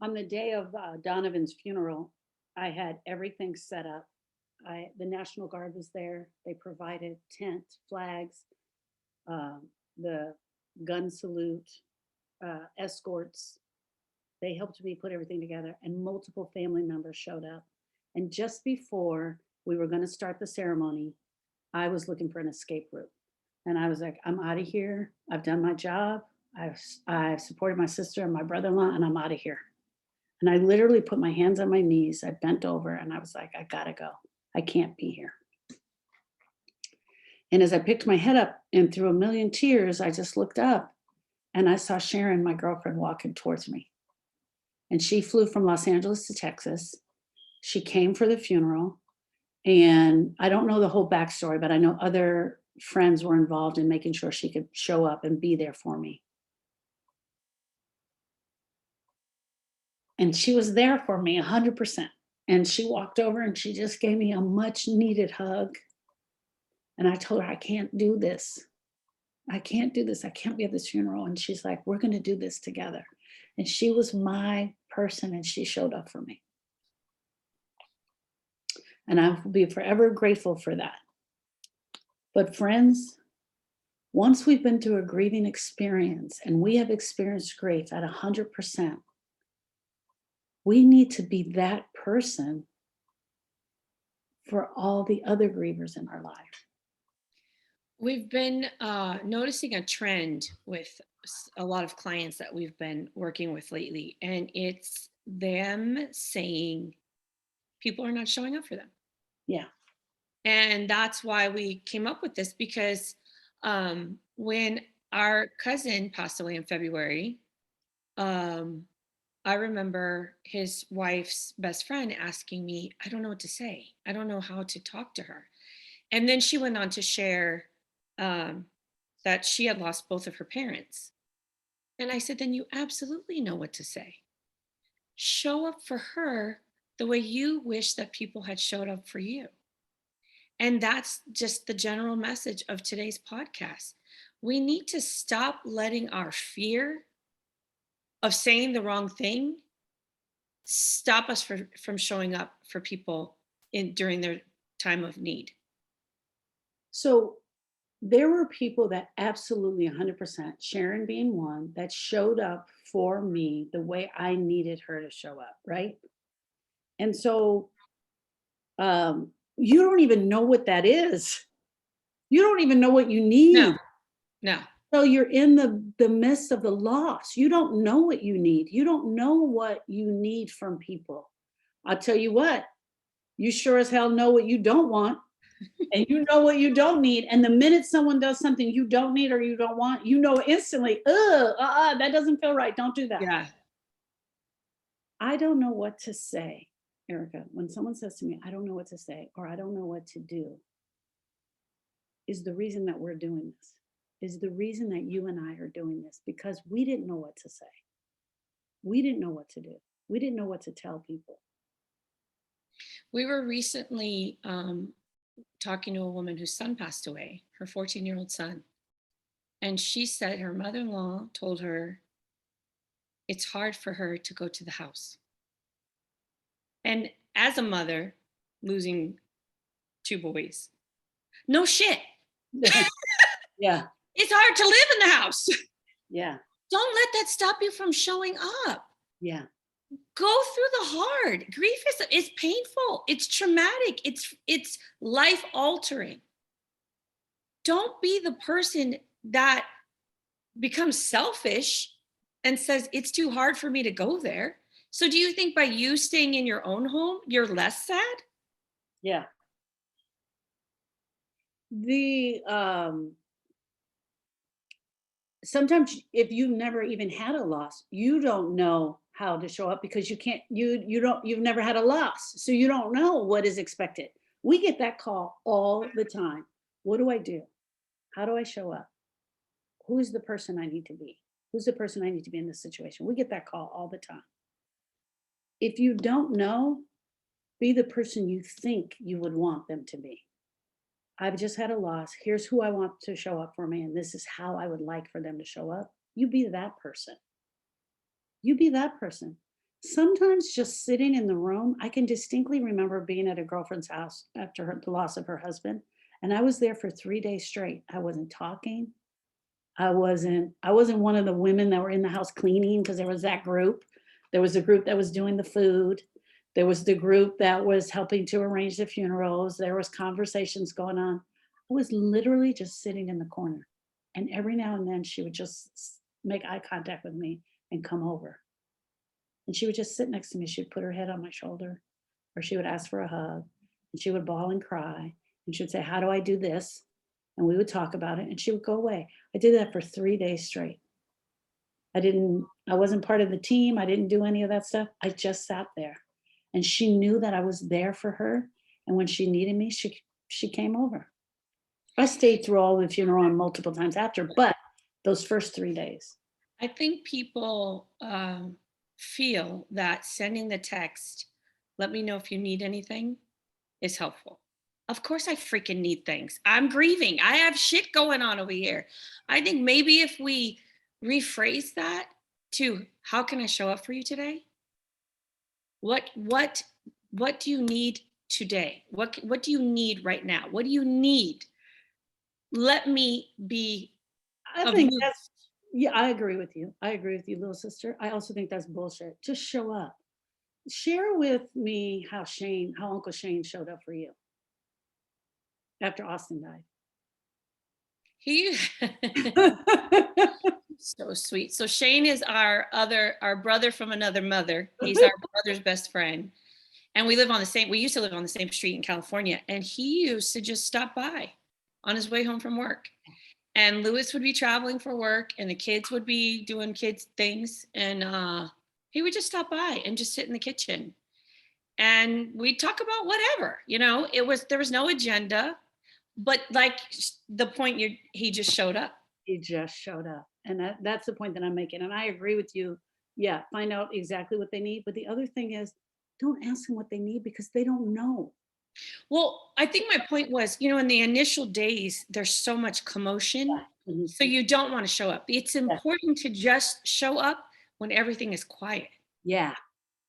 On the day of Donovan's funeral, I had everything set up. The National Guard was there. They provided tent, flags, the gun salute, escorts. They helped me put everything together, and multiple family members showed up. And just before we were going to start the ceremony, I was looking for an escape route. And I was like, I'm out of here. I've done my job. I've supported my sister and my brother-in-law, and I'm out of here. And I literally put my hands on my knees. I bent over and I was like, I gotta go. I can't be here. And as I picked my head up and through a million tears, I just looked up and I saw Sharon, my girlfriend, walking towards me. And she flew from Los Angeles to Texas. She came for the funeral. And I don't know the whole backstory, but I know other friends were involved in making sure she could show up and be there for me. And she was there for me 100%. And she walked over and she just gave me a much needed hug. And I told her, I can't do this. I can't do this. I can't be at this funeral. And she's like, we're going to do this together. And she was my person and she showed up for me. And I will be forever grateful for that. But friends, once we've been through a grieving experience and we have experienced grief at 100%, we need to be that person for all the other grievers in our life. We've been noticing a trend with a lot of clients that we've been working with lately, and it's them saying people are not showing up for them. Yeah. And that's why we came up with this because when our cousin passed away in February, um, I remember his wife's best friend asking me, I don't know what to say. I don't know how to talk to her. And then she went on to share um, that she had lost both of her parents. And I said, then you absolutely know what to say. Show up for her the way you wish that people had showed up for you. And that's just the general message of today's podcast. We need to stop letting our fear of saying the wrong thing stop us from showing up for people in during their time of need. So there were people that absolutely 100%, Sharon being one, that showed up for me the way I needed her to show up, right? And so you don't even know what that is. You don't even know what you No, need. no. So you're in the midst of the loss. You don't know what you need. You don't know what you need from people. I'll tell you what, you sure as hell know what you don't want. And you know what you don't need. And the minute someone does something you don't need or you don't want, you know instantly, that doesn't feel right. Don't do that. Yeah. I don't know what to say, Erica. When someone says to me, I don't know what to say, or I don't know what to do, is the reason that we're doing this, is the reason that you and I are doing this, because we didn't know what to say. We didn't know what to do. We didn't know what to tell people. We were recently talking to a woman whose son passed away, her 14-year-old son. And she said her mother in law told her it's hard for her to go to the house. And as a mother, losing two boys, no shit. Yeah. It's hard to live in the house. Yeah. Don't let that stop you from showing up. Yeah. Go through the hard. Grief is painful. It's traumatic. It's life altering. Don't be the person that becomes selfish and says it's too hard for me to go there. So do you think by you staying in your own home, you're less sad? Yeah. The sometimes if you've never even had a loss, you don't know how to show up because you've never had a loss. So you don't know what is expected. We get that call all the time. What do I do? How do I show up? Who's the person I need to be? Who's the person I need to be in this situation? We get that call all the time. If you don't know, be the person you think you would want them to be. I've just had a loss. Here's who I want to show up for me, and this is how I would like for them to show up. You be that person. You be that person. Sometimes just sitting in the room, I can distinctly remember being at a girlfriend's house after the loss of her husband, and I was there for 3 days straight. I wasn't talking. I wasn't one of the women that were in the house cleaning because there was that group. There was a group that was doing the food. There was the group that was helping to arrange the funerals. There was conversations going on. I was literally just sitting in the corner. And every now and then she would just make eye contact with me and come over. And she would just sit next to me. She'd put her head on my shoulder, or she would ask for a hug, and she would bawl and cry. And she would say, "How do I do this?" And we would talk about it, and she would go away. I did that for 3 days straight. I wasn't part of the team. I didn't do any of that stuff. I just sat there. And she knew that I was there for her. And when she needed me, she came over. I stayed through all the funeral and multiple times after, but those first 3 days. I think people feel that sending the text, let me know if you need anything, is helpful. Of course, I freaking need things. I'm grieving. I have shit going on over here. I think maybe if we rephrase that to how can I show up for you today? What do you need today? What do you need right now? What do you need? Let me be I of think use. that's Yeah, I agree with you. I agree with you, little sister. I also think that's bullshit. Just show up. Share with me how Uncle Shane showed up for you after Austin died. He so sweet. So Shane is our brother from another mother. He's our brother's best friend. And we used to live on the same street in California. And he used to just stop by on his way home from work. And Lewis would be traveling for work and the kids would be doing kids things. And he would just stop by and just sit in the kitchen. And we'd talk about whatever, there was no agenda, but like the point he just showed up. He just showed up. And that's the point that I'm making. And I agree with you. Yeah, find out exactly what they need. But the other thing is, don't ask them what they need because they don't know. Well, I think my point was, in the initial days, there's so much commotion. Mhm. So you don't want to show up. It's Yeah. important to just show up when everything is quiet. Yeah. And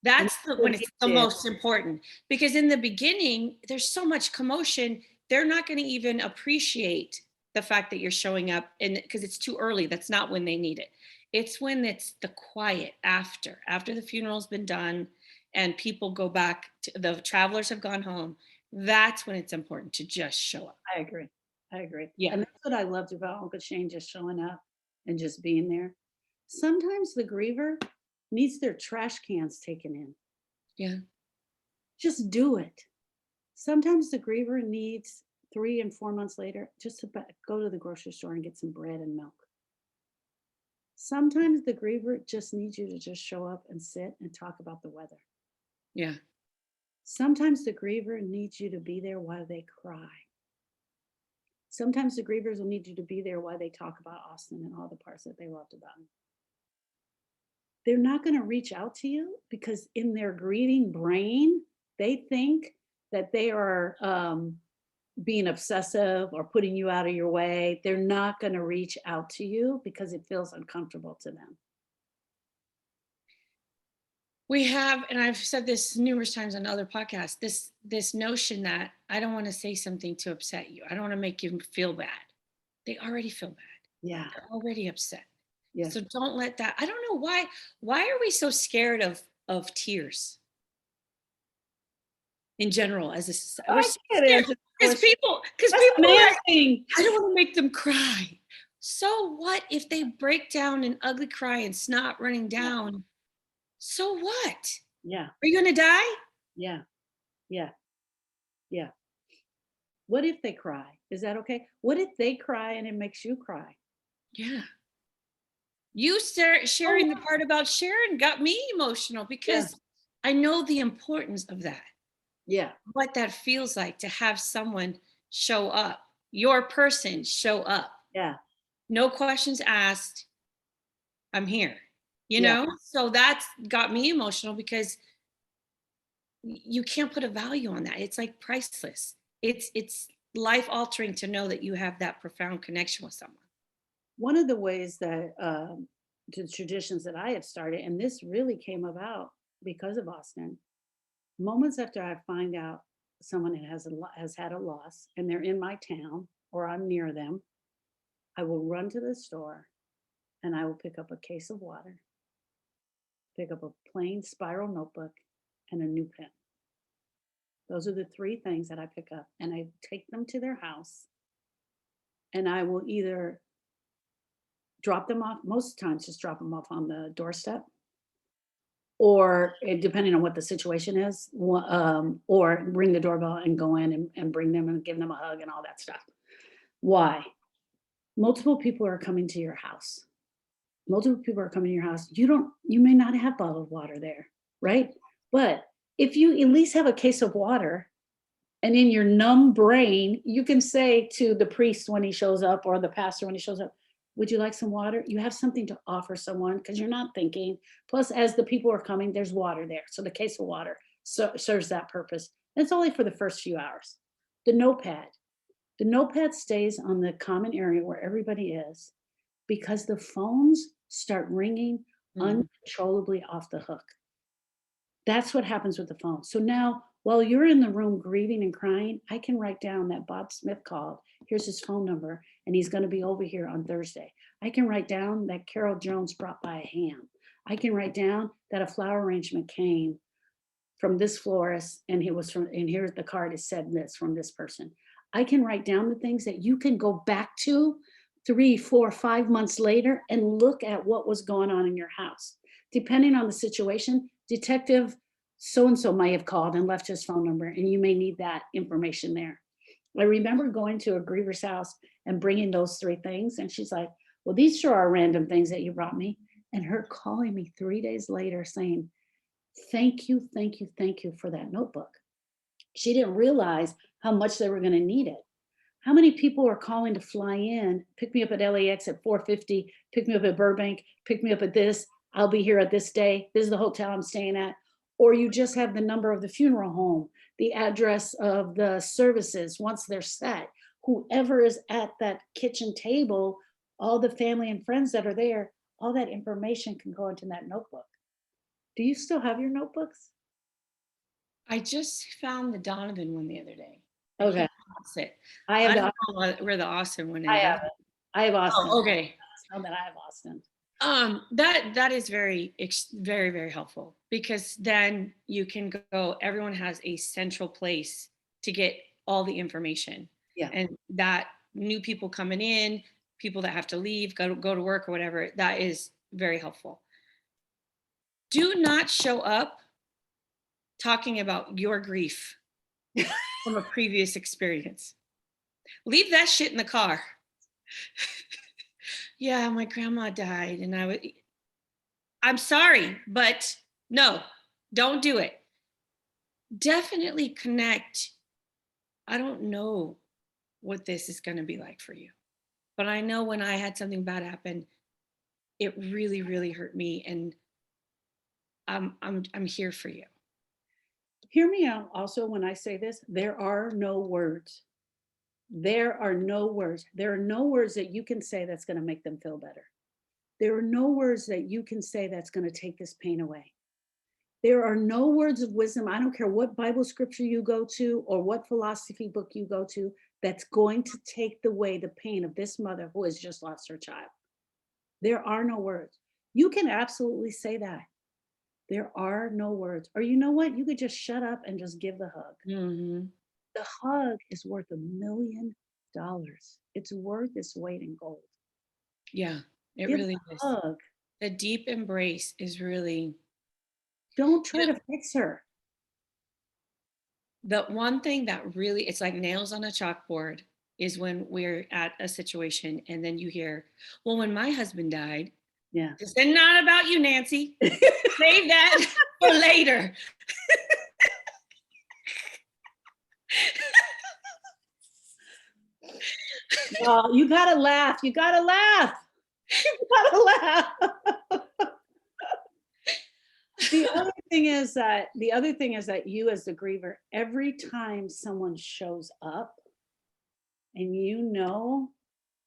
That's that's when what it's he the did. most important. Because in the beginning, there's so much commotion, they're not going to even appreciate the fact that you're showing up, and because it's too early. That's not when they need it. It's when it's the quiet after the funeral's been done and people go back the travelers have gone home. That's when it's important to just show up. I agree. I agree. Yeah. And that's what I loved about Uncle Shane just showing up and just being there. Sometimes the griever needs their trash cans taken in. Yeah. Just do it. Sometimes the griever needs 3 and 4 months later just to go to the grocery store and get some bread and milk. Sometimes the griever just needs you to just show up and sit and talk about the weather. Yeah. Sometimes the griever needs you to be there while they cry. Sometimes the grievers will need you to be there while they talk about Austin and all the parts that they loved about him. They're not going to reach out to you because in their grieving brain, they think that they are being obsessive or putting you out of your way. They're not going to reach out to you because it feels uncomfortable to them. We have, and I've said this numerous times on other podcasts, this notion that I don't want to say something to upset you. I don't want to make you feel bad. They already feel bad. Yeah. They're already upset. Yeah. So don't let that. I don't know why are we so scared of tears in general as a society? We're I so can't scared answer the because question. people That's are like, amazing. I don't want to make them cry. So what if they break down in ugly cry and snot running down? So what? Yeah. Are you gonna die? Yeah. Yeah. Yeah. What if they cry? Is that okay? What if they cry and it makes you cry? Yeah. You Oh, sharing the part about Sharon got me emotional yeah. because I know the importance of that. Yeah. What that feels like to have someone show up, your person show up. Yeah. No questions asked. I'm here. Yeah. So that's got me emotional because you can't put a value on that. It's like priceless. It's life altering to know that you have that profound connection with someone. One of the ways that the traditions that I had started, and this really came about because of Austin. Moments after I find out someone has had a loss and they're in my town or I'm near them, I will run to the store and I will pick up a case of water, pick up a plain spiral notebook, and a new pen. Those are the three things that I pick up, and I take them to their house, and I will either drop them off, most times just drop them off on the doorstep, or depending on what the situation is, or ring the doorbell and go in and bring them and give them a hug and all that stuff. Why? Multiple people are coming to your house. Multiple people are coming to your house. You may not have bottled water there, right? But if you at least have a case of water, and in your numb brain, you can say to the priest when he shows up or the pastor when he shows up, would you like some water? You have something to offer someone because you're not thinking. Plus, as the people are coming, there's water there. So the case of water serves that purpose. And it's only for the first few hours. The notepad. The notepad stays on the common area where everybody is because the phones start ringing Mhm. uncontrollably off the hook. That's what happens with the phone. So now, while you're in the room grieving and crying, I can write down that Bob Smith called. Here's his phone number, and he's going to be over here on Thursday. I can write down that Carol Jones brought by a ham. I can write down that a flower arrangement came from this florist, and it was from, and here's the card, it said this from this person. I can write down the things that you can go back to 3, 4, 5 months later and look at what was going on in your house. Depending on the situation, detective so and so may have called and left his phone number, and you may need that information there. I remember going to a griever's house and bringing those three things, and she's like, well, these sure are random things that you brought me. And her calling me 3 days later saying, thank you, thank you, thank you for that notebook. She didn't realize how much they were going to need it. How many people are calling to fly in, pick me up at LAX at 4:50, pick me up at Burbank, pick me up at this, I'll be here at this day, this is the hotel I'm staying at, or you just have the number of the funeral home, the address of the services once they're set. Whoever is at that kitchen table, all the family and friends that are there, all that information can go into that notebook. Do you still have your notebooks? I just found the Donovan one the other day. I Okay. came across it. I have I don't the know where the Austin one I is. have it. I have Austin. Oh, okay. Know that I have Austin. That is very, very helpful because then you can go, everyone has a central place to get all the information. Yeah. And that new people coming in, people that have to leave, go to work or whatever, that is very helpful. Do not show up talking about your grief from a previous experience. Leave that shit in the car. Yeah, my grandma died and I'm sorry, but no, don't do it. Definitely connect. I don't know what this is going to be like for you, but I know when I had something bad happen, it really, really hurt me, and I'm here for you. Hear me out also when I say this. There are no words. There are no words. There are no words that you can say that's going to make them feel better. There are no words that you can say that's going to take this pain away. There are no words of wisdom. I don't care what Bible scripture you go to or what philosophy book you go to that's going to take away the pain of this mother who has just lost her child. There are no words. You can absolutely say that. There are no words. Or you know what? You could just shut up and just give the hug. Mm-hmm. The hug is worth $1,000,000. It's worth its weight in gold. Yeah, it Give really the is. hug. The deep embrace is really Don't try to fix her. the one thing that really, it's like nails on a chalkboard, is when we're at a situation and then you hear, well, when my husband died, Yeah. this is not about you, Nancy. Save that for later. Well, you gotta laugh. You gotta laugh. You gotta laugh. The other thing is that you as the griever, every time someone shows up and you know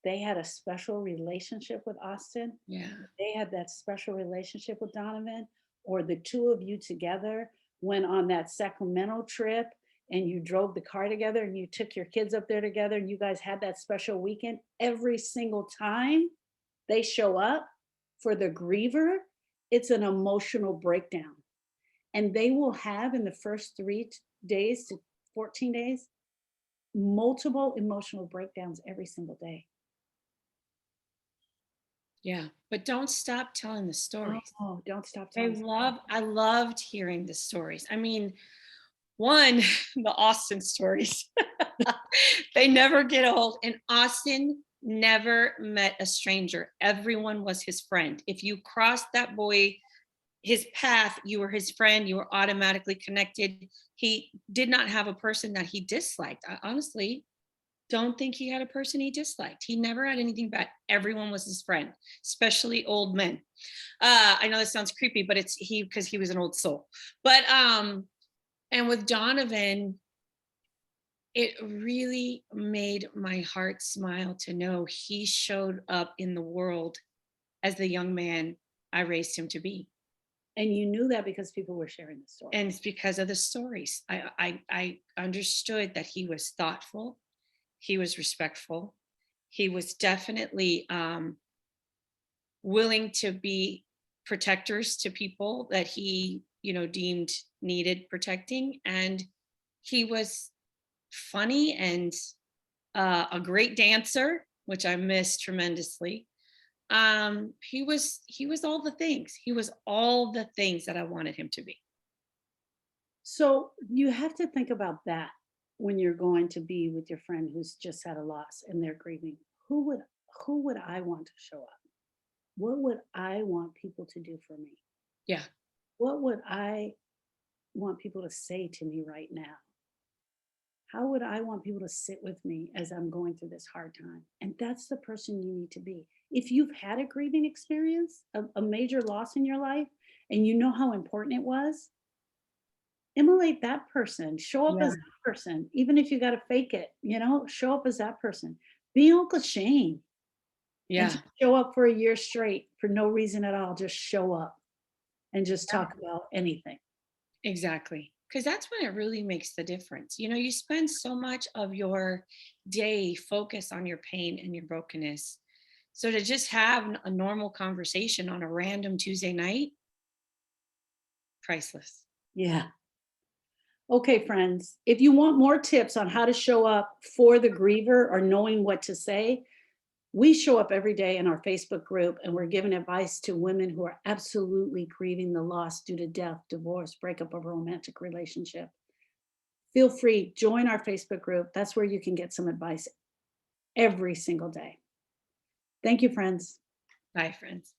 they had a special relationship with Austin, Yeah. they had that special relationship with Donovan, or the two of you together went on that Sacramento trip and you drove the car together and you took your kids up there together and you guys had that special weekend, every single time they show up for the griever, it's an emotional breakdown. And they will have in the first days to 14 days, multiple emotional breakdowns every single day. Yeah, but don't stop telling the stories. Oh, don't stop telling. I loved hearing the stories. I mean, one, the Austin stories. They never get old. And Austin never met a stranger. Everyone was his friend. If you crossed that boy, his path, you were his friend, you were automatically connected. He did not have a person that he disliked. I honestly don't think he had a person he disliked. He never had anything bad. Everyone was his friend, especially old men. I know this sounds creepy, but it's he because he was an old soul. But and with Donovan, it really made my heart smile to know he showed up in the world as the young man I raised him to be. And you knew that because people were sharing the story. And it's because of the stories. I understood that he was thoughtful, he was respectful, he was definitely willing to be protectors to people that he, deemed needed protecting, and he was funny and a great dancer, which I missed tremendously. He was all the things. He was all the things that I wanted him to be. So you have to think about that when you're going to be with your friend who's just had a loss and they're grieving. Who would who would I want to show up? What would I want people to do for me? Yeah, What would I want people to say to me right now? How would I want people to sit with me as I'm going through this hard time? And that's the person you need to be. If you've had a grieving experience, a major loss in your life, and you know how important it was, emulate that person. Show up yeah, as that person, even if you got to fake it. Show up as that person. Be Uncle Shane and yeah, just show up for a year straight for no reason at all. Just show up and just talk about anything. exactly. Because that's when it really makes the difference. You spend so much of your day focused on your pain and your brokenness. So to just have a normal conversation on a random Tuesday night, priceless. Yeah. Okay, friends, if you want more tips on how to show up for the griever or knowing what to say, we show up every day in our Facebook group and we're giving advice to women who are absolutely grieving the loss due to death, divorce, breakup of a romantic relationship. Feel free, join our Facebook group. That's where you can get some advice every single day. Thank you, friends. Bye, friends.